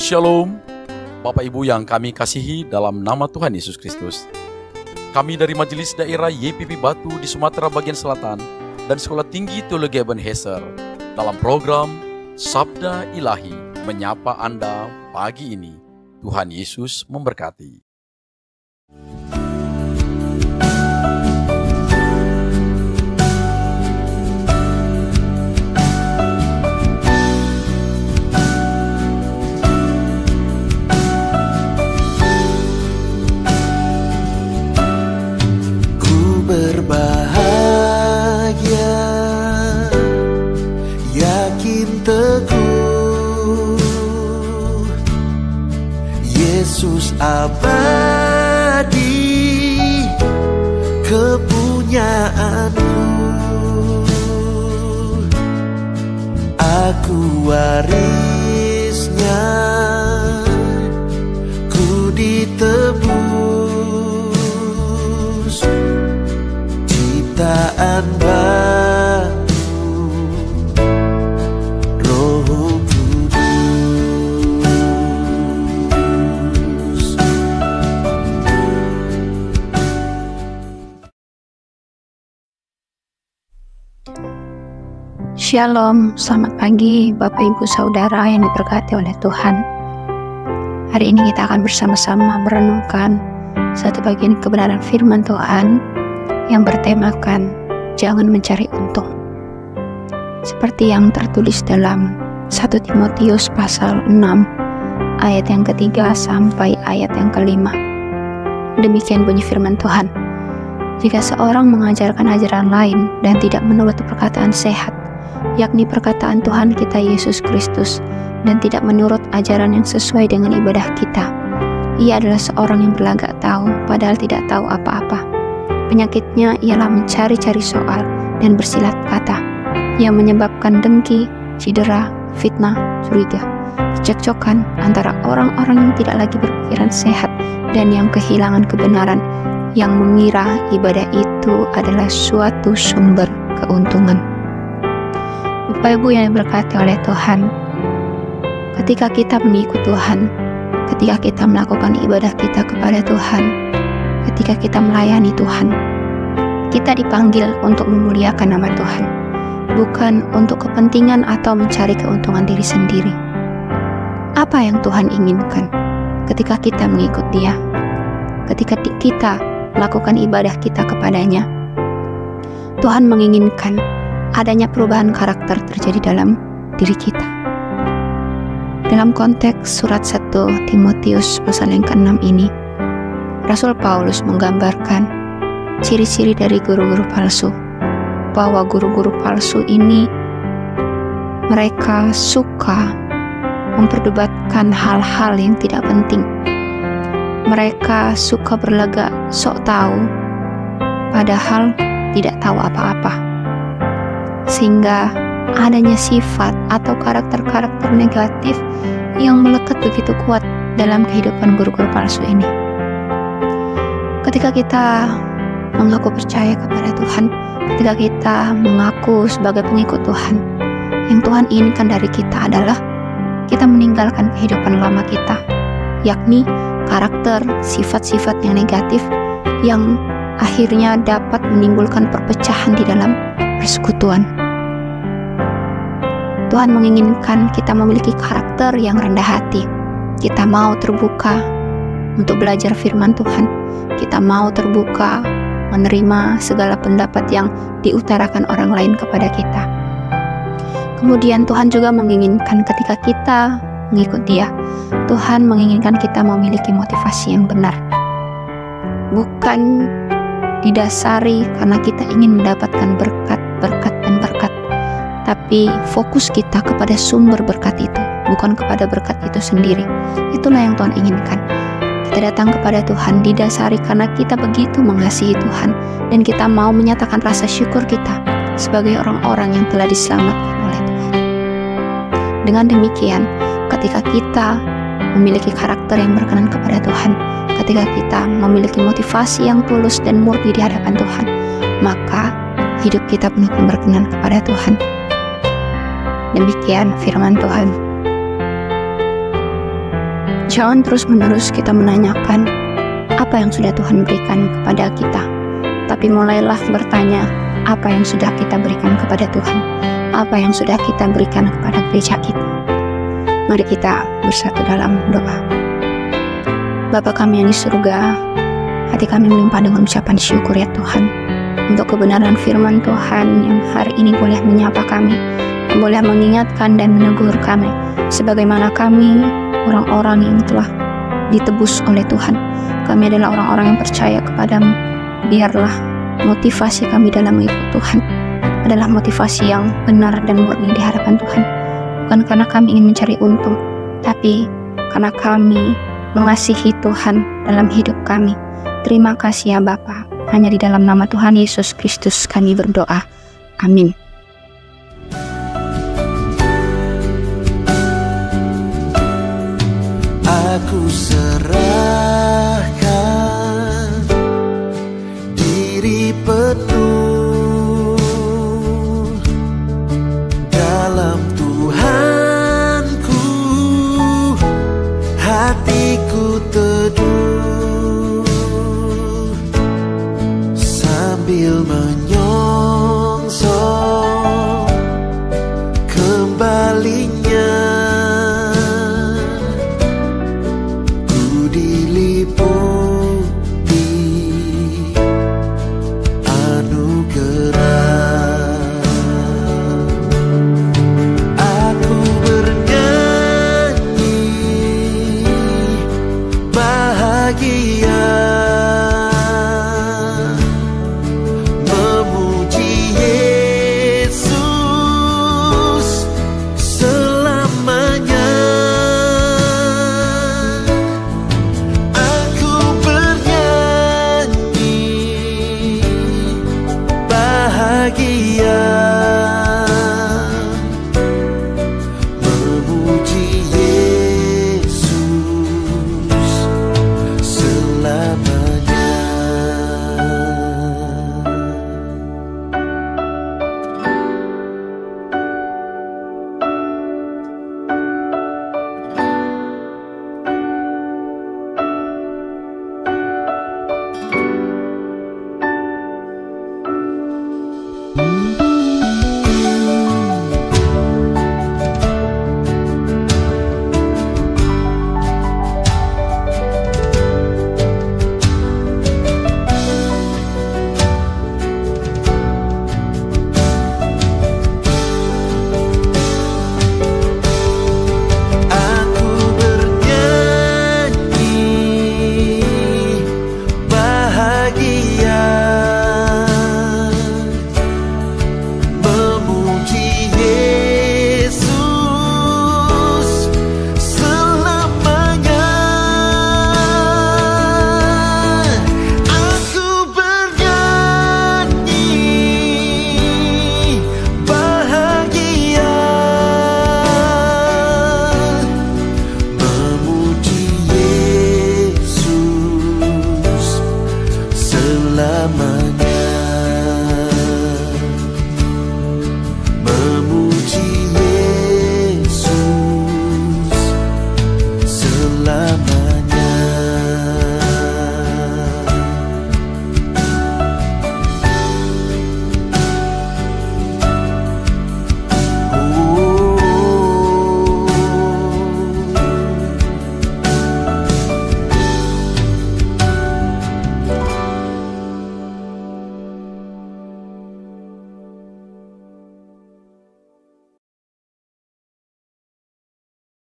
Shalom, Bapak Ibu yang kami kasihi dalam nama Tuhan Yesus Kristus. Kami dari Majelis Daerah YPP Batu di Sumatera Bagian Selatan dan Sekolah Tinggi Teologi Ebenezer dalam program Sabda Ilahi menyapa Anda pagi ini. Tuhan Yesus memberkati. Berbahagia, yakin teguh, Yesus abadi, kepunyaanku. Aku warisnya, ku ditebus, ciptaan baru, Roh Kudus. Shalom, selamat pagi Bapak Ibu Saudara yang diberkati oleh Tuhan. Hari ini kita akan bersama-sama merenungkan satu bagian kebenaran firman Tuhan yang bertemakan jangan mencari untung. Seperti yang tertulis dalam 1 Timotius pasal 6 ayat yang ketiga sampai ayat yang kelima. Demikian bunyi firman Tuhan. Jika seorang mengajarkan ajaran lain dan tidak menurut perkataan sehat, yakni perkataan Tuhan kita Yesus Kristus, dan tidak menurut ajaran yang sesuai dengan ibadah kita, ia adalah seorang yang berlagak tahu padahal tidak tahu apa-apa. Penyakitnya ialah mencari-cari soal dan bersilat kata, yang menyebabkan dengki, cedera, fitnah, curiga, kecekcokan antara orang-orang yang tidak lagi berpikiran sehat dan yang kehilangan kebenaran, yang mengira ibadah itu adalah suatu sumber keuntungan. Bapak Ibu yang diberkati oleh Tuhan, ketika kita mengikut Tuhan, ketika kita melakukan ibadah kita kepada Tuhan, ketika kita melayani Tuhan, kita dipanggil untuk memuliakan nama Tuhan, bukan untuk kepentingan atau mencari keuntungan diri sendiri. Apa yang Tuhan inginkan ketika kita mengikut Dia, ketika kita melakukan ibadah kita kepadanya? Tuhan menginginkan adanya perubahan karakter terjadi dalam diri kita. Dalam konteks surat 1 Timotius pasal yang ke-6 ini, Rasul Paulus menggambarkan ciri-ciri dari guru-guru palsu, bahwa guru-guru palsu ini mereka suka memperdebatkan hal-hal yang tidak penting. Mereka suka berlagak sok tahu padahal tidak tahu apa-apa, sehingga adanya sifat atau karakter-karakter negatif yang melekat begitu kuat dalam kehidupan guru-guru palsu ini. Ketika kita mengaku percaya kepada Tuhan, ketika kita mengaku sebagai pengikut Tuhan, yang Tuhan inginkan dari kita adalah kita meninggalkan kehidupan lama kita, yakni karakter, sifat-sifat yang negatif yang akhirnya dapat menimbulkan perpecahan di dalam persekutuan. Tuhan menginginkan kita memiliki karakter yang rendah hati. Kita mau terbuka untuk belajar firman Tuhan. Kita mau terbuka menerima segala pendapat yang diutarakan orang lain kepada kita. Kemudian Tuhan juga menginginkan ketika kita mengikut Dia, Tuhan menginginkan kita memiliki motivasi yang benar. Bukan didasari karena kita ingin mendapatkan berkat dan berkat, tapi fokus kita kepada sumber berkat itu, bukan kepada berkat itu sendiri. Itulah yang Tuhan inginkan. Kita datang kepada Tuhan didasari karena kita begitu mengasihi Tuhan, dan kita mau menyatakan rasa syukur kita sebagai orang-orang yang telah diselamatkan oleh Tuhan. Dengan demikian, ketika kita memiliki karakter yang berkenan kepada Tuhan, ketika kita memiliki motivasi yang tulus dan murni di hadapan Tuhan, maka hidup kita penuh berkenan kepada Tuhan. Demikian firman Tuhan. Jangan terus-menerus kita menanyakan apa yang sudah Tuhan berikan kepada kita, tapi mulailah bertanya apa yang sudah kita berikan kepada Tuhan, apa yang sudah kita berikan kepada gereja kita. Mari kita bersatu dalam doa. Bapa kami yang di surga, hati kami melimpah dengan ucapan syukur ya Tuhan, untuk kebenaran firman Tuhan yang hari ini boleh menyapa kami, yang boleh mengingatkan dan menegur kami, sebagaimana kami orang-orang yang telah ditebus oleh Tuhan. Kami adalah orang-orang yang percaya kepadamu. Biarlah motivasi kami dalam mengikut Tuhan adalah motivasi yang benar dan murni di hadapan Tuhan. Bukan karena kami ingin mencari untung, tapi karena kami mengasihi Tuhan dalam hidup kami. Terima kasih ya Bapa. Hanya di dalam nama Tuhan Yesus Kristus kami berdoa. Amin. Aku serahkan diri penuh dalam